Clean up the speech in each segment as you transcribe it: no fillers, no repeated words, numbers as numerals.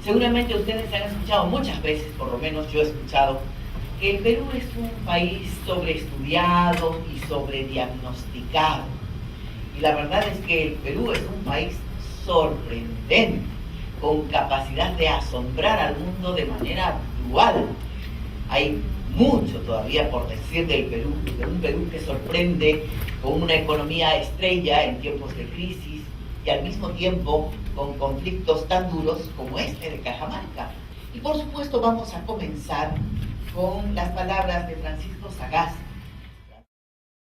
Seguramente ustedes han escuchado muchas veces, por lo menos yo he escuchado, que el Perú es un país sobreestudiado y sobrediagnosticado. Y la verdad es que el Perú es un país sorprendente, con capacidad de asombrar al mundo de manera dual. Hay mucho todavía por decir del Perú, de un Perú que sorprende con una economía estrella en tiempos de crisis y al mismo tiempo con conflictos tan duros como este de Cajamarca. Y por supuesto vamos a comenzar con las palabras de Francisco Sagasti.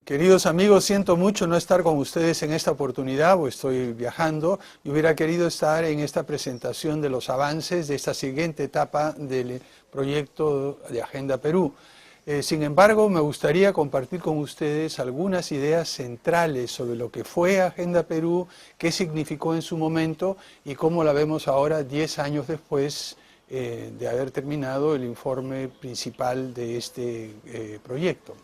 Queridos amigos, siento mucho no estar con ustedes en esta oportunidad, porque estoy viajando y hubiera querido estar en esta presentación de los avances de esta siguiente etapa del proyecto de Agenda Perú. Sin embargo, me gustaría compartir con ustedes algunas ideas centrales sobre lo que fue Agenda Perú, qué significó en su momento y cómo la vemos ahora 10 años después de haber terminado el informe principal de este proyecto.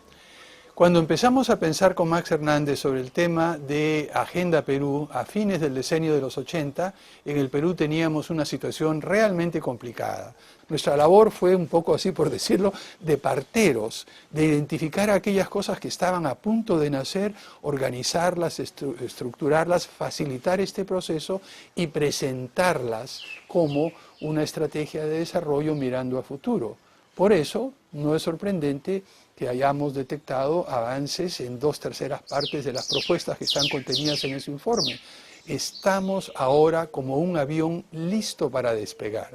Cuando empezamos a pensar con Max Hernández sobre el tema de Agenda Perú, a fines del decenio de los 80, en el Perú teníamos una situación realmente complicada. Nuestra labor fue un poco así, por decirlo, de parteros, de identificar aquellas cosas que estaban a punto de nacer, organizarlas, estructurarlas, facilitar este proceso y presentarlas como una estrategia de desarrollo mirando a futuro. Por eso, no es sorprendente que hayamos detectado avances en 2/3 partes de las propuestas que están contenidas en ese informe. Estamos ahora como un avión listo para despegar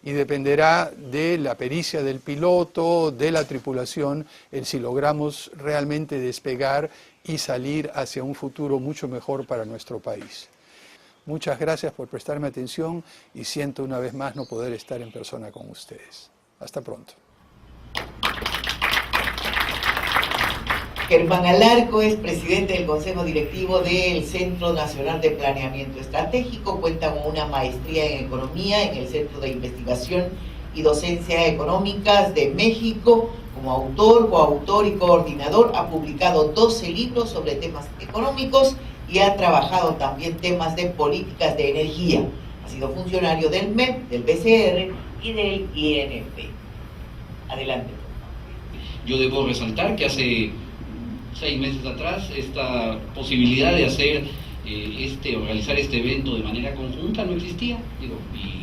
y dependerá de la pericia del piloto, de la tripulación, el si logramos realmente despegar y salir hacia un futuro mucho mejor para nuestro país. Muchas gracias por prestarme atención y siento una vez más no poder estar en persona con ustedes. Hasta pronto. Germán Alarco es presidente del Consejo Directivo del Centro Nacional de Planeamiento Estratégico, cuenta con una maestría en Economía en el Centro de Investigación y Docencia Económicas de México. Como autor, coautor y coordinador, ha publicado 12 libros sobre temas económicos y ha trabajado también temas de políticas de energía. Ha sido funcionario del MEP, del BCR y del INP. Adelante. Yo debo resaltar que hace 6 meses atrás esta posibilidad de hacer o realizar este evento de manera conjunta no existía,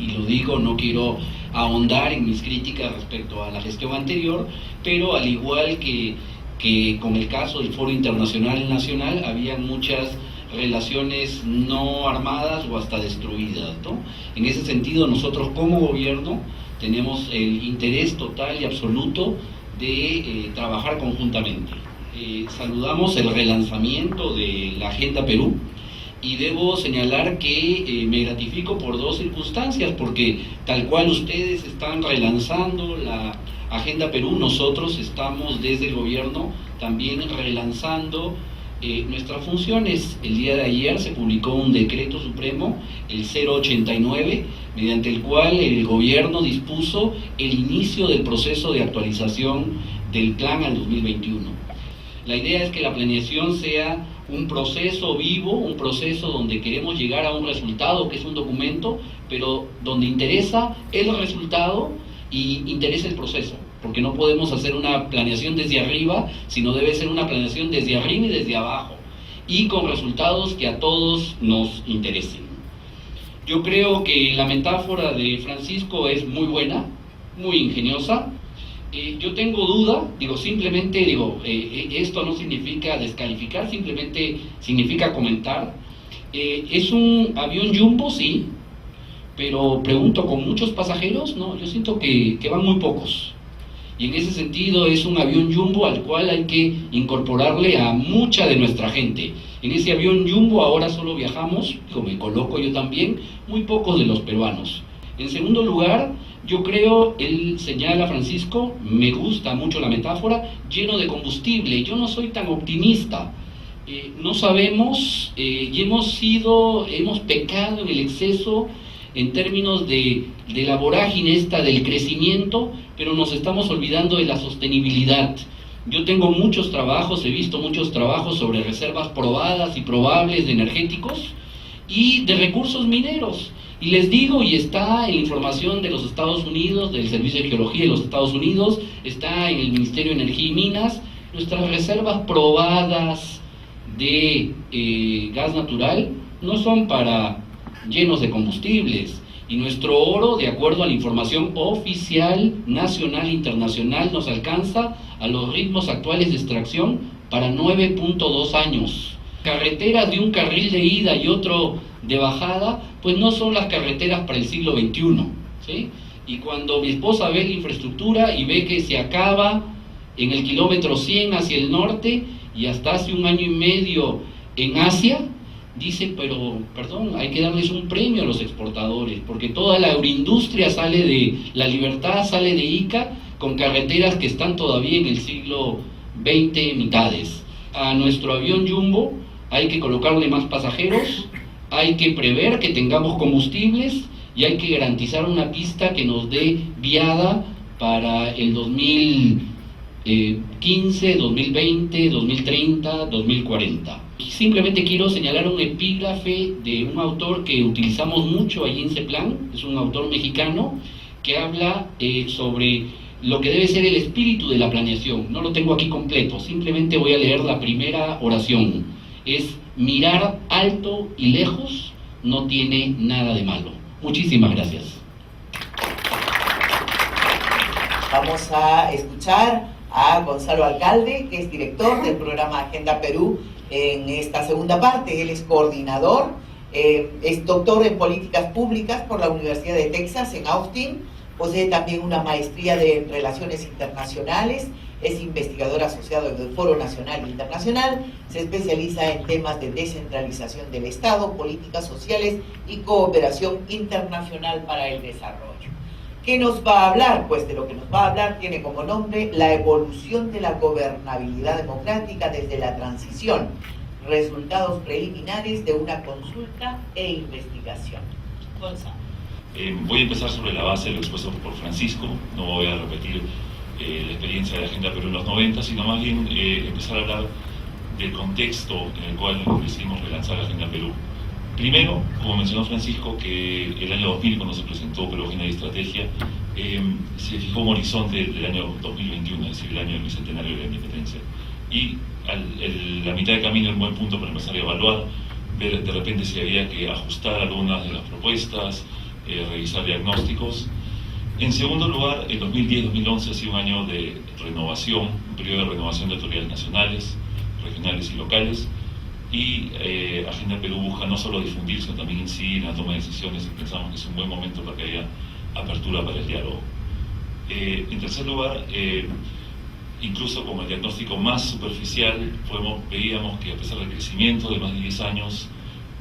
y lo digo, no quiero ahondar en mis críticas respecto a la gestión anterior, pero al igual que con el caso del Foro Internacional y Nacional, había muchas relaciones no armadas o hasta destruidas, ¿no? En ese sentido, nosotros como gobierno tenemos el interés total y absoluto de trabajar conjuntamente. Saludamos el relanzamiento de la Agenda Perú y debo señalar que me gratifico por 2 circunstancias, porque tal cual ustedes están relanzando la Agenda Perú, nosotros estamos desde el gobierno también relanzando nuestras funciones. El día de ayer se publicó un decreto supremo, el 089, mediante el cual el gobierno dispuso el inicio del proceso de actualización del plan al 2021. La idea es que la planeación sea un proceso vivo, un proceso donde queremos llegar a un resultado que es un documento, pero donde interesa el resultado y interesa el proceso, porque no podemos hacer una planeación desde arriba, sino debe ser una planeación desde arriba y desde abajo, y con resultados que a todos nos interesen. Yo creo que la metáfora de Francisco es muy buena, muy ingeniosa. Yo tengo duda, simplemente esto no significa descalificar, simplemente significa comentar. ¿Es un avión jumbo? Sí, pero pregunto, ¿con muchos pasajeros? No, yo siento que van muy pocos. Y en ese sentido es un avión jumbo al cual hay que incorporarle a mucha de nuestra gente. En ese avión jumbo ahora solo viajamos, como me coloco yo también, muy pocos de los peruanos. En segundo lugar, yo creo, él señala, Francisco, me gusta mucho la metáfora, lleno de combustible. Yo no soy tan optimista. No sabemos y hemos pecado en el exceso en términos de la vorágine esta del crecimiento, pero nos estamos olvidando de la sostenibilidad. Yo tengo muchos trabajos, he visto muchos trabajos sobre reservas probadas y probables de energéticos, y de recursos mineros. Y les digo, y está en la información de los Estados Unidos, del Servicio de Geología de los Estados Unidos, está en el Ministerio de Energía y Minas, nuestras reservas probadas de gas natural no son para llenos de combustibles, y nuestro oro, de acuerdo a la información oficial, nacional e internacional, nos alcanza a los ritmos actuales de extracción para 9.2 años. Carreteras de un carril de ida y otro de bajada, pues no son las carreteras para el siglo XXI, ¿sí? Y cuando mi esposa ve la infraestructura y ve que se acaba en el kilómetro 100 hacia el norte y hasta hace 1 año y medio en Asia, dice, pero, perdón, hay que darles un premio a los exportadores, porque toda la agroindustria sale de La Libertad, sale de Ica, con carreteras que están todavía en el siglo XX mitades. A nuestro avión Jumbo hay que colocarle más pasajeros, hay que prever que tengamos combustibles y hay que garantizar una pista que nos dé viada para el 2015, 2020, 2030, 2040. Simplemente quiero señalar un epígrafe de un autor que utilizamos mucho allí en CEPLAN, es un autor mexicano que habla sobre lo que debe ser el espíritu de la planeación. No lo tengo aquí completo, simplemente voy a leer la primera oración. Es: mirar alto y lejos no tiene nada de malo. Muchísimas gracias. Vamos a escuchar a Gonzalo Alcalde, que es director del programa Agenda Perú en esta segunda parte. Él es coordinador, es doctor en políticas públicas por la Universidad de Texas en Austin, posee también una maestría de Relaciones Internacionales, es investigador asociado del Foro Nacional e Internacional, se especializa en temas de descentralización del Estado, políticas sociales y cooperación internacional para el desarrollo. ¿Qué nos va a hablar? Pues de lo que nos va a hablar tiene como nombre la evolución de la gobernabilidad democrática desde la transición, resultados preliminares de una consulta e investigación. Gonzalo. Voy a empezar sobre la base de lo expuesto por Francisco, no voy a repetir la experiencia de Agenda Perú en los 90, sino más bien empezar a hablar del contexto en el cual decidimos relanzar Agenda Perú. Primero, como mencionó Francisco, que el año 2000, cuando se presentó Perú Agenda y Estrategia, se fijó un horizonte del año 2021, es decir, el año del bicentenario de la independencia. Y la mitad de camino era un buen punto para empezar a evaluar, ver de repente si había que ajustar algunas de las propuestas, revisar diagnósticos. En segundo lugar, el 2010-2011 ha sido un año de renovación, un periodo de renovación de autoridades nacionales, regionales y locales, y Agenda Perú busca no solo difundir, sino también incidir en la toma de decisiones, y pensamos que es un buen momento para que haya apertura para el diálogo. En tercer lugar, incluso como el diagnóstico más superficial, veíamos que a pesar del crecimiento de más de 10 años,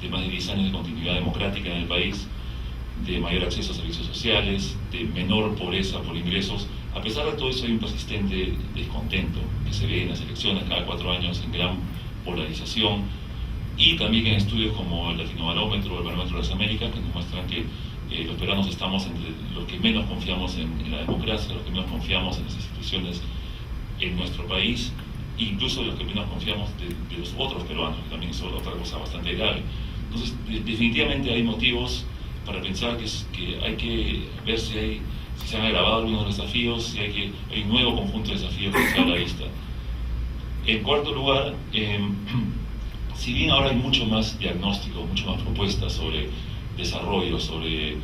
de continuidad democrática en el país, de mayor acceso a servicios sociales, de menor pobreza por ingresos, a pesar de todo eso hay un persistente descontento que se ve en las elecciones cada 4 años, en gran polarización, y también en estudios como el Latinobarómetro o el Barómetro de las Américas, que nos muestran que los peruanos estamos entre los que menos confiamos en la democracia, los que menos confiamos en las instituciones en nuestro país, e incluso los que menos confiamos de los otros peruanos, que también es otra cosa bastante grave. Entonces, definitivamente hay motivos para pensar que hay que ver si se han agravado algunos desafíos, si hay un nuevo conjunto de desafíos que se a la vista. En cuarto lugar, si bien ahora hay mucho más diagnóstico, mucho más propuestas sobre desarrollo, sobre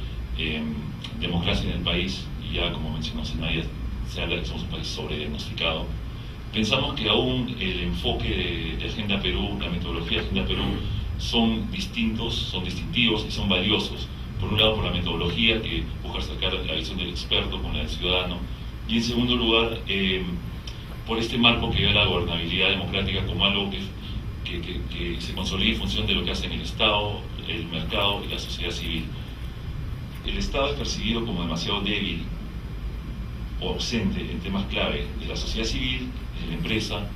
democracia en el país, y ya como mencionó Zenaya, se habla de que somos un país sobrediagnosticado, pensamos que aún el enfoque de Agenda Perú, la metodología de Agenda Perú, son distintos, son distintivos y son valiosos. Por un lado, por la metodología, que busca acercar la visión del experto con la del ciudadano, y en segundo lugar, por este marco que ve la gobernabilidad democrática como algo que se consolida en función de lo que hacen el Estado, el mercado y la sociedad civil. El Estado es percibido como demasiado débil o ausente en temas clave de la sociedad civil, de la empresa,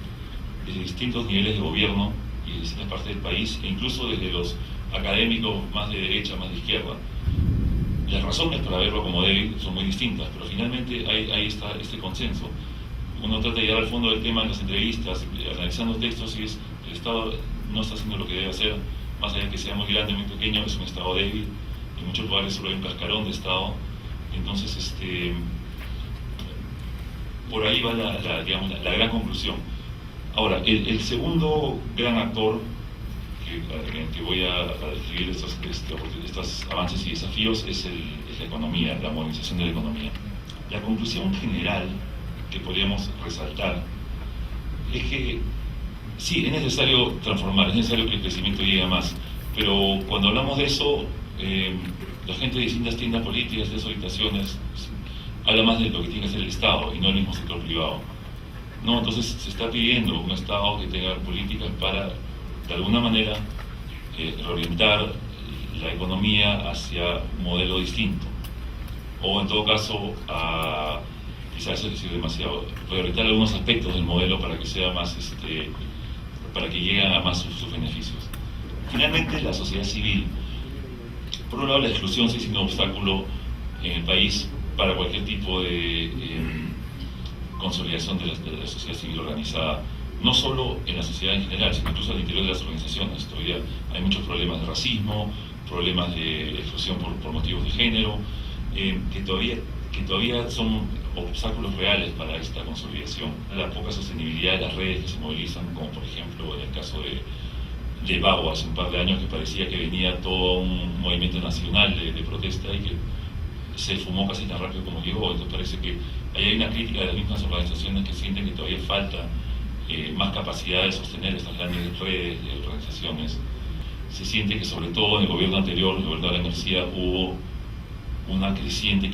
desde distintos niveles de gobierno y de distintas partes del país, e incluso desde los académicos más de derecha, más de izquierda. Las razones para verlo como débil son muy distintas, pero finalmente ahí está este consenso. Uno trata de llegar al fondo del tema en las entrevistas, analizando textos, y el Estado no está haciendo lo que debe hacer, más allá de que sea muy grande, muy pequeño, es un Estado débil. En muchos lugares solo hay un cascarón de Estado. Entonces, por ahí va la gran conclusión. Ahora, el segundo gran actor que voy a describir estos avances y desafíos es la economía, la modernización de la economía. La conclusión general que podríamos resaltar es que sí, es necesario transformar, es necesario que el crecimiento llegue a más, pero cuando hablamos de eso, la gente de distintas tiendas políticas, de orientaciones, habla más de lo que tiene que hacer el Estado y no el mismo sector privado. No, entonces se está pidiendo un Estado que tenga políticas para, de alguna manera, reorientar la economía hacia un modelo distinto, o en todo caso, quizás eso es decir demasiado, reorientar algunos aspectos del modelo para que sea más, para que lleguen a más sus beneficios. Finalmente, la sociedad civil, por un lado, la exclusión sigue siendo un obstáculo en el país para cualquier tipo de consolidación de la sociedad civil organizada, no solo en la sociedad en general, sino incluso al interior de las organizaciones. Todavía hay muchos problemas de racismo, problemas de exclusión por motivos de género, que todavía son obstáculos reales para esta consolidación. La poca sostenibilidad de las redes que se movilizan, como por ejemplo en el caso de Bagua hace un par de años, que parecía que venía todo un movimiento nacional de protesta y que se fumó casi tan rápido como llegó. Entonces parece que ahí hay una crítica de las mismas organizaciones que sienten que todavía falta más capacidad de sostener estas grandes redes de organizaciones. Se siente que sobre todo en el gobierno anterior, el gobierno de Alan García, hubo una creciente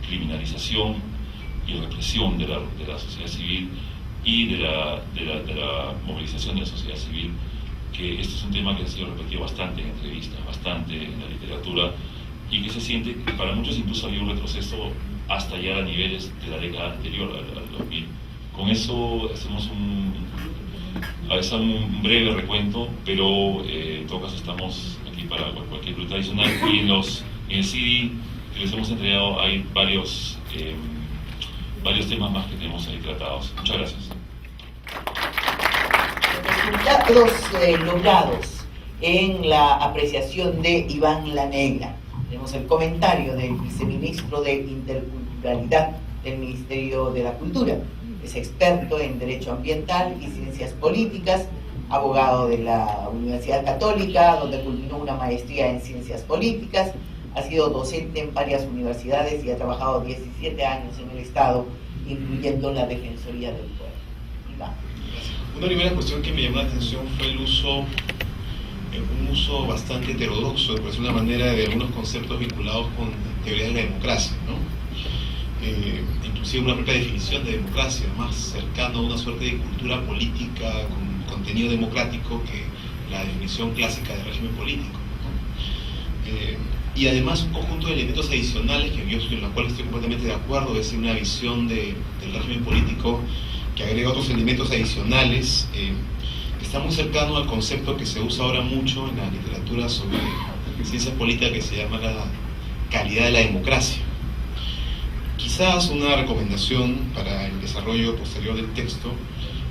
criminalización y represión de la sociedad civil y de la movilización de la sociedad civil, que este es un tema que ha sido repetido bastante en entrevistas, bastante en la literatura, y que se siente que para muchos incluso había un retroceso hasta llegar a niveles de la década anterior, al 2000. Con eso hacemos un breve recuento, pero en todo caso estamos aquí para cualquier pregunta adicional, y en el CD que les hemos entregado hay varios temas más que tenemos ahí tratados. Muchas gracias. Resultados logrados en la apreciación de Iván La Negra. Tenemos el comentario del viceministro de Interculturalidad del Ministerio de la Cultura. Es experto en Derecho Ambiental y Ciencias Políticas, abogado de la Universidad Católica, donde culminó una maestría en Ciencias Políticas. Ha sido docente en varias universidades y ha trabajado 17 años en el Estado, incluyendo la Defensoría del Pueblo. Iván. Una primera cuestión que me llamó la atención fue un uso bastante heterodoxo, por decirlo de una manera, de algunos conceptos vinculados con teoría de la democracia, ¿no? Inclusive una propia definición de democracia, más cercano a una suerte de cultura política con contenido democrático que la definición clásica de régimen político, ¿no? Y además un conjunto de elementos adicionales en los cuales estoy completamente de acuerdo, es decir, una visión del régimen político que agrega otros elementos adicionales, está muy cercano al concepto que se usa ahora mucho en la literatura sobre ciencias políticas, que se llama la calidad de la democracia. Quizás una recomendación para el desarrollo posterior del texto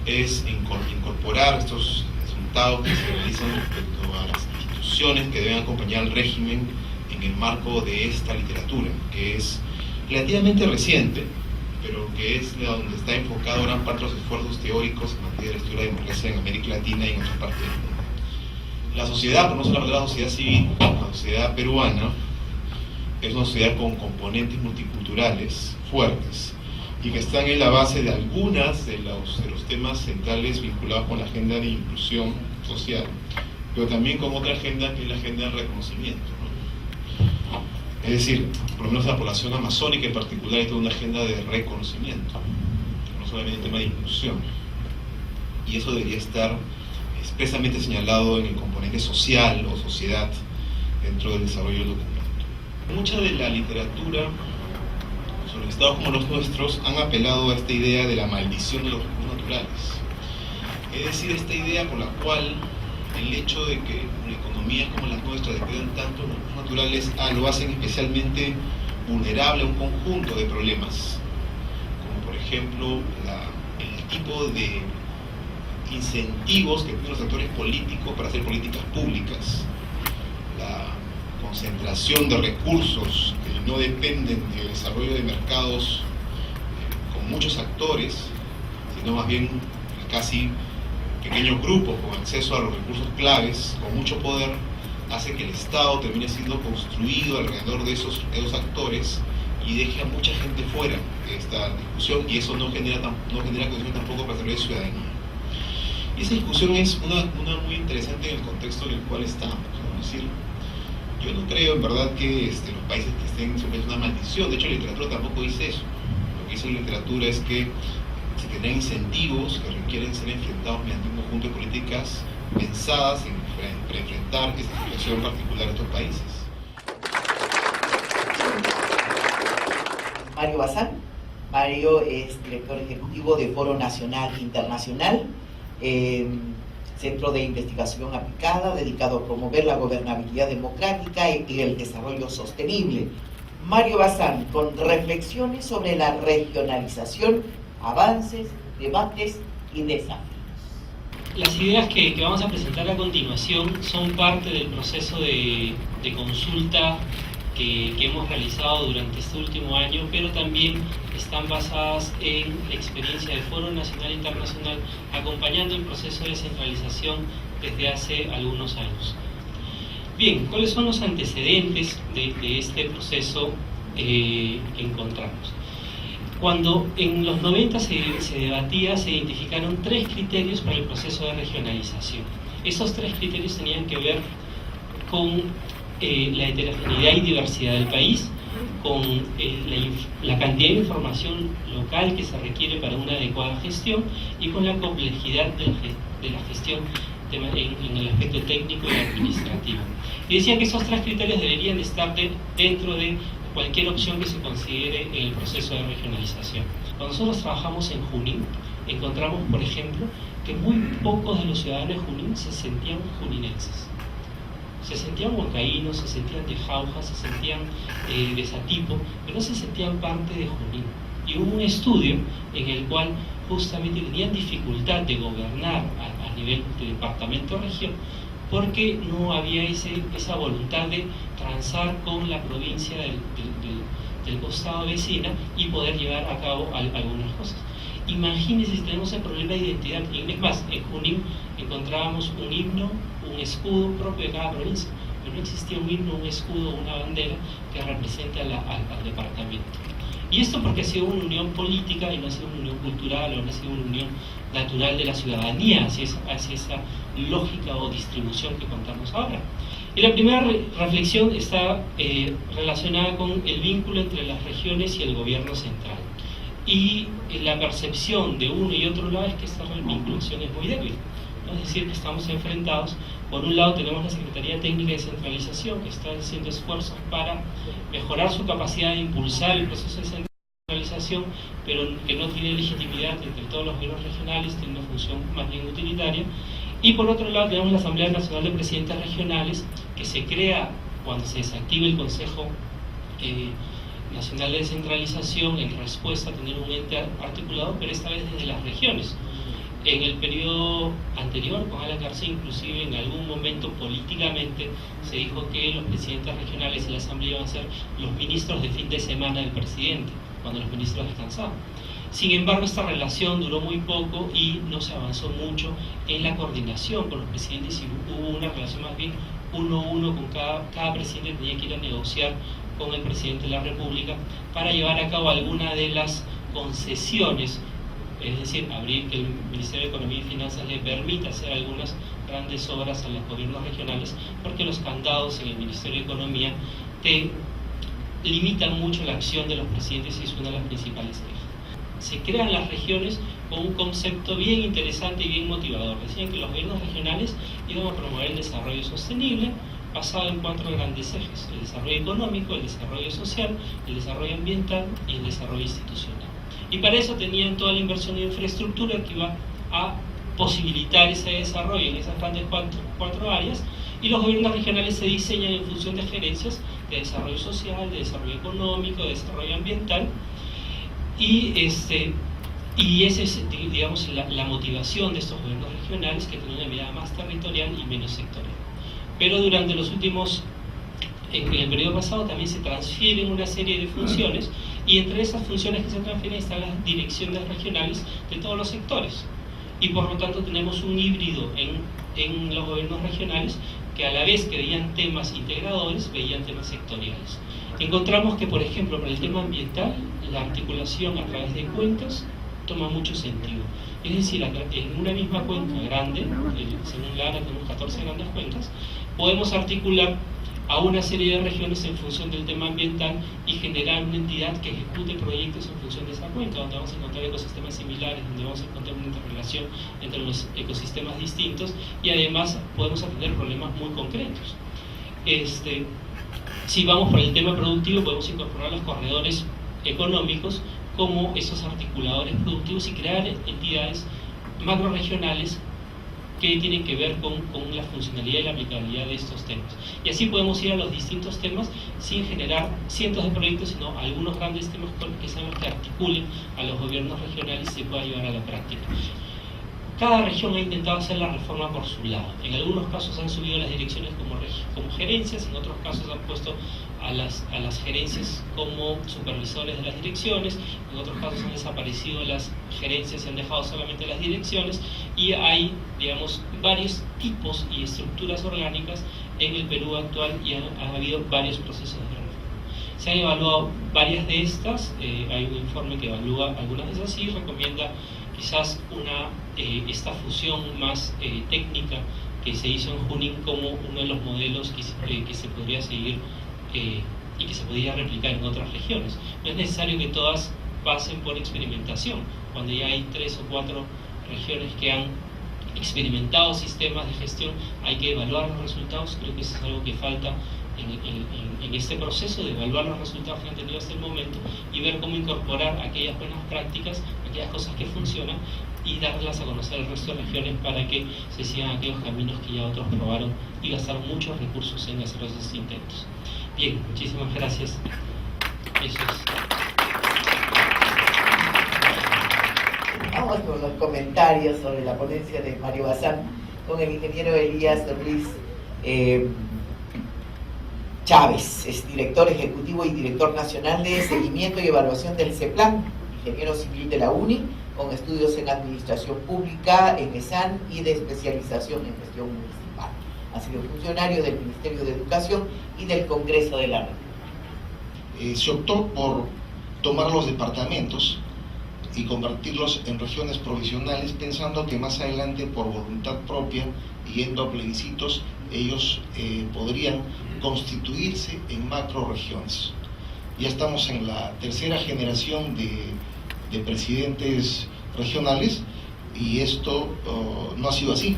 es incorporar estos resultados que se realizan respecto a las instituciones que deben acompañar al régimen en el marco de esta literatura, que es relativamente reciente, pero que es donde está enfocado gran parte de los esfuerzos teóricos en materia de estudio de la democracia en América Latina y en otras partes del mundo. La sociedad, por no solamente la sociedad civil, la sociedad peruana, es una sociedad con componentes multiculturales fuertes y que están en la base de algunas de los temas centrales vinculados con la agenda de inclusión social, pero también con otra agenda que es la agenda del reconocimiento, ¿no? Es decir, por lo menos la población amazónica en particular es toda una agenda de reconocimiento, no solamente el tema de inclusión, y eso debería estar expresamente señalado en el componente social o sociedad dentro del desarrollo del documento. Mucha de la literatura sobre estados como los nuestros han apelado a esta idea de la maldición de los recursos naturales. Es decir, esta idea por la cual el hecho de que economías como las nuestras dependan tanto de los recursos naturales lo hacen especialmente vulnerable a un conjunto de problemas, como por ejemplo el tipo de incentivos que tienen los actores políticos para hacer políticas públicas, la concentración de recursos que no dependen del desarrollo de mercados con muchos actores, sino más bien casi pequeños grupos con acceso a los recursos claves, con mucho poder, hace que el Estado termine siendo construido alrededor de esos actores y deje a mucha gente fuera de esta discusión, y eso no genera condiciones tampoco para desarrollar ciudadanía. Y esa discusión es una muy interesante en el contexto en el cual estamos. Es decir, yo no creo en verdad que los países que estén sometidos a una maldición. De hecho, la literatura tampoco dice eso. Lo que dice la literatura es que se tendrán incentivos que requieren ser enfrentados mediante un conjunto de políticas pensadas para enfrentar esta situación particular de estos países. Mario Bazán. Mario es director ejecutivo de Foro Nacional Internacional, centro de investigación aplicada dedicado a promover la gobernabilidad democrática y el desarrollo sostenible. Mario Bazán, con reflexiones sobre la regionalización, avances, debates y desafíos. Las ideas que vamos a presentar a continuación son parte del proceso de consulta que hemos realizado durante este último año, pero también están basadas en la experiencia del Foro Nacional Internacional, acompañando el proceso de descentralización desde hace algunos años. Bien, ¿cuáles son los antecedentes de este proceso que encontramos? Cuando en los 90 se debatía, se identificaron 3 criterios para el proceso de regionalización. Esos 3 criterios tenían que ver con la heterogeneidad y diversidad del país, con la cantidad de información local que se requiere para una adecuada gestión y con la complejidad de la gestión en el aspecto técnico y administrativo. Y decían que esos 3 criterios deberían estar dentro de cualquier opción que se considere en el proceso de regionalización. Cuando nosotros trabajamos en Junín, encontramos, por ejemplo, que muy pocos de los ciudadanos de Junín se sentían juninenses. Se sentían huancaínos, se sentían de Jauja, se sentían de Satipo, pero no se sentían parte de Junín. Y hubo un estudio en el cual justamente tenían dificultad de gobernar a nivel de departamento-región, porque no había esa voluntad de transar con la provincia del costado vecina y poder llevar a cabo algunas cosas. Imagínense si tenemos el problema de identidad. Es más, en Junín encontrábamos un himno, un escudo propio de cada provincia, pero no existía un himno, un escudo, una bandera que represente al departamento. Y esto porque ha sido una unión política y no ha sido una unión cultural, o no ha sido una unión natural de la ciudadanía hacia esa lógica o distribución que contamos ahora. Y la primera reflexión está relacionada con el vínculo entre las regiones y el gobierno central. Y la percepción de uno y otro lado es que esta vinculación es muy débil, ¿no? Es decir, que estamos enfrentados. Por un lado tenemos la Secretaría Técnica de Descentralización, que está haciendo esfuerzos para mejorar su capacidad de impulsar el proceso de descentralización, pero que no tiene legitimidad entre todos los gobiernos regionales, tiene una función más bien utilitaria. Y por otro lado tenemos la Asamblea Nacional de Presidentes Regionales, que se crea cuando se desactiva el Consejo Nacional de Descentralización en respuesta a tener un ente articulado, pero esta vez desde las regiones. En el periodo anterior, con Alan García, inclusive en algún momento políticamente se dijo que los presidentes regionales y la Asamblea iban a ser los ministros de fin de semana del presidente, cuando los ministros descansaban. Sin embargo, esta relación duró muy poco y no se avanzó mucho en la coordinación con los presidentes, y hubo una relación más bien 1-1 con cada presidente tenía que ir a negociar con el presidente de la República para llevar a cabo alguna de las concesiones, es decir, abrir que el Ministerio de Economía y Finanzas le permita hacer algunas grandes obras a los gobiernos regionales, porque los candados en el Ministerio de Economía te limitan mucho la acción de los presidentes y es una de las principales quejas. Se crean las regiones con un concepto bien interesante y bien motivador. Decían que los gobiernos regionales iban a promover el desarrollo sostenible, basado en 4 grandes ejes: el desarrollo económico, el desarrollo social, el desarrollo ambiental y el desarrollo institucional. Y para eso tenían toda la inversión de infraestructura que iba a posibilitar ese desarrollo en esas grandes cuatro áreas, y los gobiernos regionales se diseñan en función de gerencias de desarrollo social, de desarrollo económico, de desarrollo ambiental, y Y esa es, digamos, la motivación de estos gobiernos regionales, que tienen una mirada más territorial y menos sectorial. Pero durante los últimos, en el periodo pasado también se transfieren una serie de funciones, y entre esas funciones que se transfieren están las direcciones regionales de todos los sectores. Y por lo tanto tenemos un híbrido en los gobiernos regionales que, a la vez que veían temas integradores, veían temas sectoriales. Encontramos que, por ejemplo, para el tema ambiental, la articulación a través de cuencas toma mucho sentido. Es decir, en una misma cuenca grande, según la ANA tenemos 14 grandes cuencas, podemos articular a una serie de regiones en función del tema ambiental y generar una entidad que ejecute proyectos en función de esa cuenca, donde vamos a encontrar ecosistemas similares, donde vamos a encontrar una interrelación entre los ecosistemas distintos, y además podemos atender problemas muy concretos. Si vamos por el tema productivo, podemos incorporar los corredores económicos como esos articuladores productivos y crear entidades macrorregionales que tienen que ver con la funcionalidad y la aplicabilidad de estos temas. Y así podemos ir a los distintos temas sin generar cientos de proyectos, sino algunos grandes temas que sean los que articulen a los gobiernos regionales y se pueda llevar a la práctica. Cada región ha intentado hacer la reforma por su lado. En algunos casos han subido las direcciones como gerencias, en otros casos han puesto a las gerencias como supervisores de las direcciones, en otros casos han desaparecido las gerencias y han dejado solamente las direcciones, y hay, digamos, varios tipos y estructuras orgánicas en el Perú actual, y ha habido varios procesos de reforma. Se han evaluado varias de estas, hay un informe que evalúa algunas de esas y recomienda quizás esta fusión más técnica que se hizo en Junín como uno de los modelos que se podría seguir y que se podría replicar en otras regiones. No es necesario que todas pasen por experimentación. Cuando ya hay 3 o 4 regiones que han experimentado sistemas de gestión, hay que evaluar los resultados. Creo que eso es algo que falta en este proceso de evaluar los resultados que han tenido hasta el momento y ver cómo incorporar aquellas buenas prácticas, aquellas cosas que funcionan, y darlas a conocer al resto de regiones para que se sigan aquellos caminos que ya otros probaron y gastaron muchos recursos en hacer esos intentos. Bien, muchísimas gracias. Eso es. Vamos con los comentarios sobre la ponencia de Mario Bazán con el ingeniero Elías Ruiz Chávez, es director ejecutivo y director nacional de seguimiento y evaluación del CEPLAN, ingeniero civil de la UNI, con estudios en administración pública en ESAN y de especialización en gestión municipal. Ha sido funcionario del Ministerio de Educación y del Congreso de la República. Se optó por tomar los departamentos y convertirlos en regiones provisionales, pensando que más adelante, por voluntad propia, yendo a plebiscitos, ellos podrían constituirse en macroregiones. Ya estamos en la tercera generación de presidentes regionales y esto no ha sido así.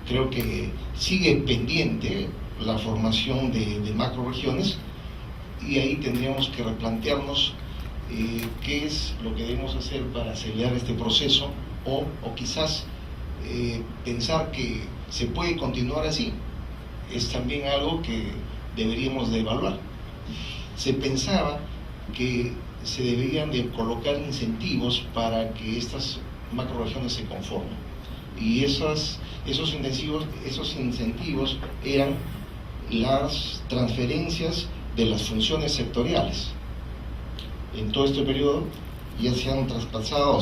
Creo que sigue pendiente la formación de macroregiones, y ahí tendríamos que replantearnos qué es lo que debemos hacer para acelerar este proceso, o quizás pensar que se puede continuar así. Es también algo que deberíamos de evaluar. Se pensaba que se deberían de colocar incentivos para que estas macroregiones se conformen, y esos incentivos eran las transferencias de las funciones sectoriales. En todo este periodo ya se han traspasado,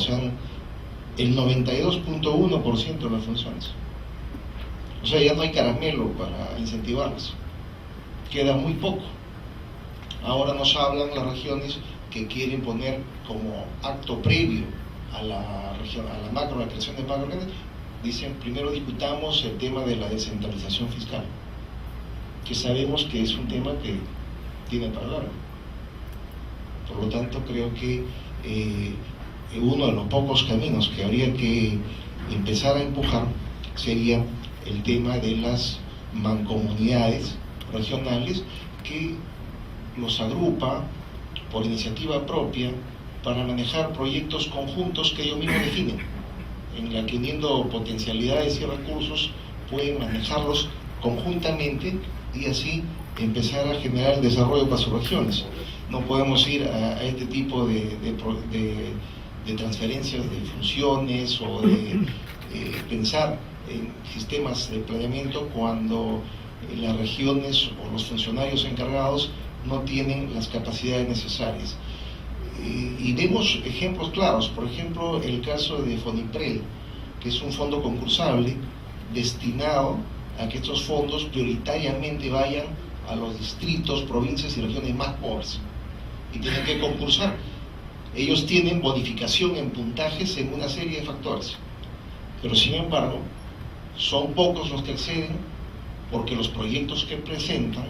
el 92.1% de las funciones. O sea, ya no hay caramelo para incentivarlas, queda muy poco. Ahora nos hablan las regiones que quieren poner como acto previo a la creación de macroregiones, dicen: primero discutamos el tema de la descentralización fiscal, que sabemos que es un tema que tiene para largo. Por lo tanto, creo que uno de los pocos caminos que habría que empezar a empujar sería el tema de las mancomunidades regionales, que los agrupa por iniciativa propia para manejar proyectos conjuntos que ellos mismos definen, en la que, uniendo potencialidades y recursos, pueden manejarlos conjuntamente y así empezar a generar el desarrollo para sus regiones. No podemos ir a este tipo de de transferencias de funciones o de pensar en sistemas de planeamiento cuando las regiones o los funcionarios encargados no tienen las capacidades necesarias. Y vemos ejemplos claros, por ejemplo el caso de FONIPREL, que es un fondo concursable destinado a que estos fondos prioritariamente vayan a los distritos, provincias y regiones más pobres, y tienen que concursar. Ellos tienen bonificación en puntajes en una serie de factores, pero sin embargo son pocos los que acceden porque los proyectos que presentan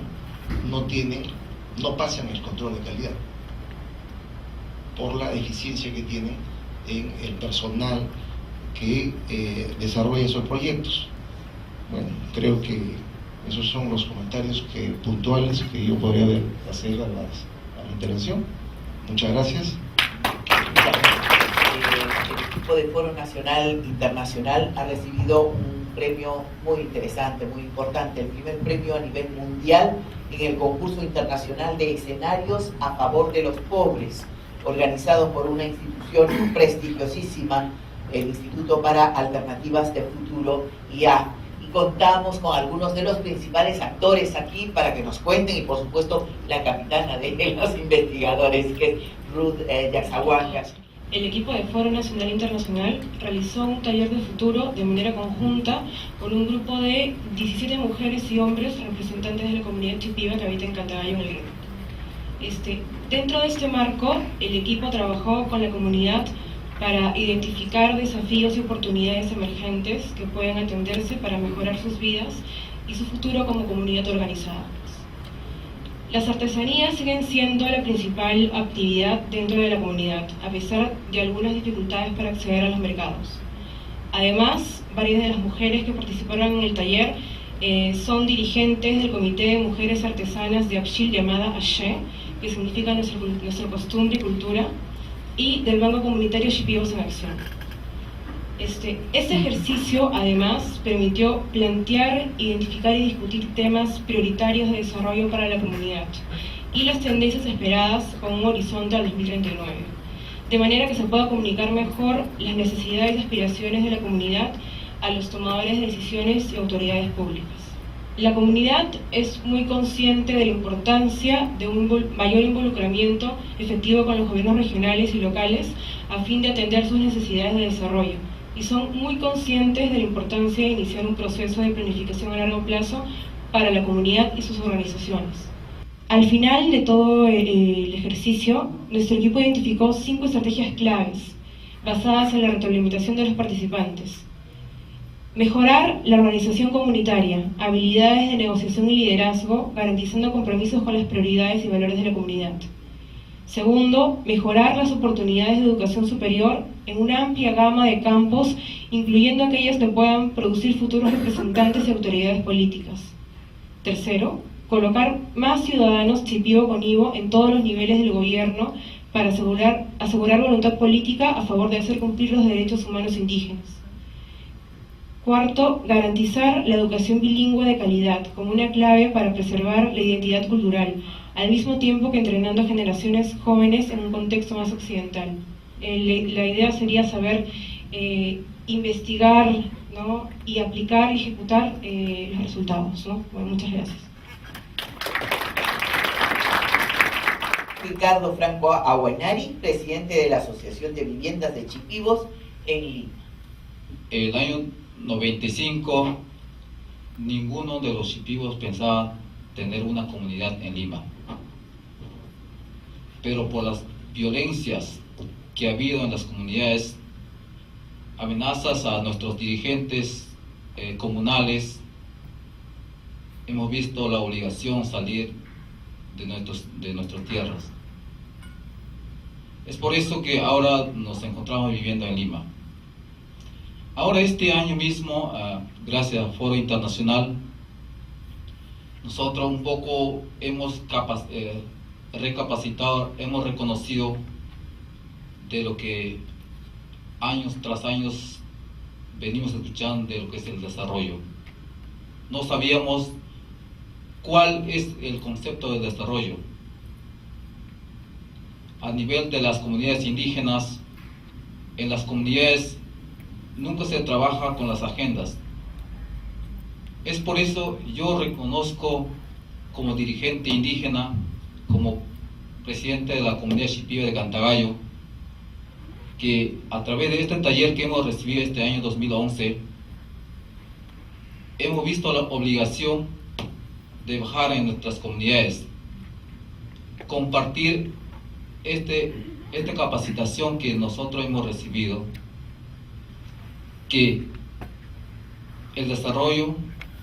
no pasan el control de calidad por la deficiencia que tienen en el personal que desarrolla esos proyectos. Bueno, creo que esos son los comentarios puntuales que yo podría hacer a la intervención. Muchas gracias. El equipo de Foro Nacional Internacional ha recibido un premio muy interesante, muy importante, el primer premio a nivel mundial en el concurso internacional de escenarios a favor de los pobres, organizado por una institución prestigiosísima, el Instituto para Alternativas de Futuro, IA. Y contamos con algunos de los principales actores aquí para que nos cuenten, y por supuesto la capitana de los investigadores, que es Ruth Yaxahuancas. El equipo de Foro Nacional Internacional realizó un taller de futuro de manera conjunta con un grupo de 17 mujeres y hombres representantes de la comunidad chipiva que habita en Cantagallo, en el Greno. Dentro de este marco, el equipo trabajó con la comunidad para identificar desafíos y oportunidades emergentes que pueden atenderse para mejorar sus vidas y su futuro como comunidad organizada. Las artesanías siguen siendo la principal actividad dentro de la comunidad, a pesar de algunas dificultades para acceder a los mercados. Además, varias de las mujeres que participaron en el taller son dirigentes del Comité de Mujeres Artesanas de Apshil, llamada Ashe, que significa nuestra costumbre y cultura, y del Banco Comunitario Chipivos en Acción. Este ejercicio, además, permitió plantear, identificar y discutir temas prioritarios de desarrollo para la comunidad y las tendencias esperadas con un horizonte al 2039, de manera que se pueda comunicar mejor las necesidades y aspiraciones de la comunidad a los tomadores de decisiones y autoridades públicas. La comunidad es muy consciente de la importancia de un mayor involucramiento efectivo con los gobiernos regionales y locales a fin de atender sus necesidades de desarrollo, y son muy conscientes de la importancia de iniciar un proceso de planificación a largo plazo para la comunidad y sus organizaciones. Al final de todo el ejercicio, nuestro equipo identificó 5 estrategias claves basadas en la retroalimentación de los participantes. Mejorar la organización comunitaria, habilidades de negociación y liderazgo, garantizando compromisos con las prioridades y valores de la comunidad. Segundo, mejorar las oportunidades de educación superior en una amplia gama de campos, incluyendo aquellas que puedan producir futuros representantes y autoridades políticas. Tercero, colocar más ciudadanos chipivo-conivo en todos los niveles del gobierno para asegurar voluntad política a favor de hacer cumplir los derechos humanos indígenas. Cuarto, garantizar la educación bilingüe de calidad como una clave para preservar la identidad cultural, al mismo tiempo que entrenando a generaciones jóvenes en un contexto más occidental. La idea sería saber investigar, ¿no?, y aplicar y ejecutar los resultados, ¿no? Bueno, muchas gracias. Ricardo Franco Aguainari, presidente de la Asociación de Viviendas de Chipivos en Lima. El año 95, ninguno de los chipivos pensaba tener una comunidad en Lima. Pero por las violencias que ha habido en las comunidades, amenazas a nuestros dirigentes comunales, hemos visto la obligación de salir de nuestras tierras. Es por eso que ahora nos encontramos viviendo en Lima. Ahora este año mismo, gracias al Foro Internacional, nosotros un poco hemos recapacitado, hemos reconocido de lo que años tras años venimos escuchando de lo que es el desarrollo. No sabíamos cuál es el concepto de desarrollo. A nivel de las comunidades indígenas, en las comunidades nunca se trabaja con las agendas. Es por eso yo reconozco como dirigente indígena, como presidente de la comunidad Shipibo de Cantagallo, que a través de este taller que hemos recibido este año 2011, hemos visto la obligación de bajar en nuestras comunidades, compartir esta capacitación que nosotros hemos recibido, que el desarrollo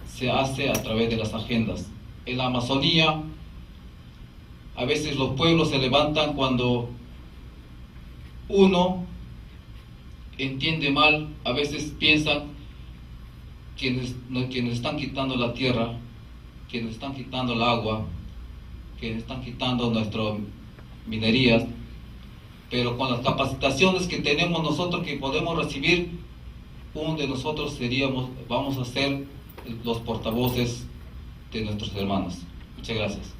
se hace a través de las agendas. En la Amazonía, a veces los pueblos se levantan cuando uno entiende mal, a veces piensan que nos están quitando la tierra, que nos están quitando el agua, que nos están quitando nuestras minerías, pero con las capacitaciones que tenemos nosotros, que podemos recibir, uno de nosotros vamos a ser los portavoces de nuestros hermanos. Muchas gracias.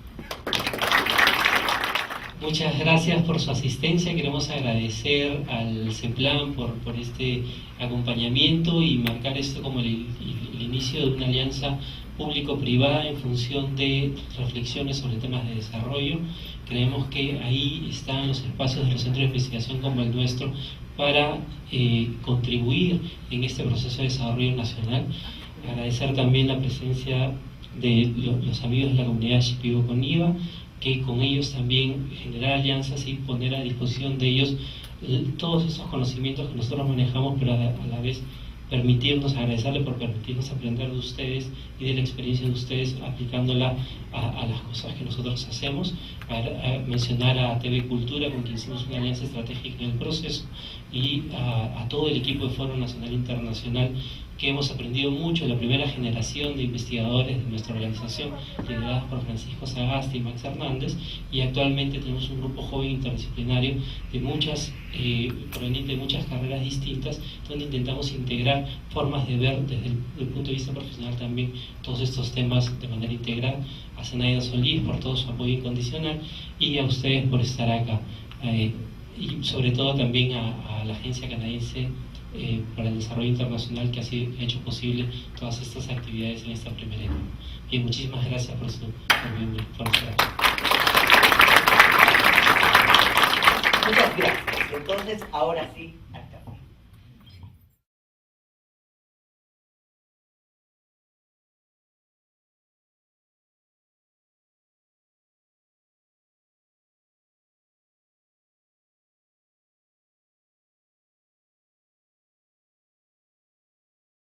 Muchas gracias por su asistencia. Queremos agradecer al CEPLAN por este acompañamiento y marcar esto como el inicio de una alianza público-privada en función de reflexiones sobre temas de desarrollo. Creemos que ahí están los espacios de los centros de investigación como el nuestro para contribuir en este proceso de desarrollo nacional. Agradecer también la presencia de los amigos de la comunidad Shipibo con IVA, que con ellos también generar alianzas y poner a disposición de ellos todos esos conocimientos que nosotros manejamos, pero a la vez agradecerle por permitirnos aprender de ustedes y de la experiencia de ustedes aplicándola a las cosas que nosotros hacemos. Mencionar a TV Cultura, con quien hicimos una alianza estratégica en el proceso, y a todo el equipo de Foro Nacional Internacional, que hemos aprendido mucho, la primera generación de investigadores de nuestra organización, lideradas por Francisco Sagasti y Max Hernández, y actualmente tenemos un grupo joven interdisciplinario proveniente de muchas carreras distintas, donde intentamos integrar formas de ver desde el punto de vista profesional también todos estos temas de manera integral. A Zenaida Solís por todo su apoyo incondicional, y a ustedes por estar acá, y sobre todo también a la Agencia Canadiense para el Desarrollo Internacional, que ha hecho posible todas estas actividades en esta primera etapa. Bien, muchísimas gracias por estar aquí. Muchas gracias. Entonces, ahora sí,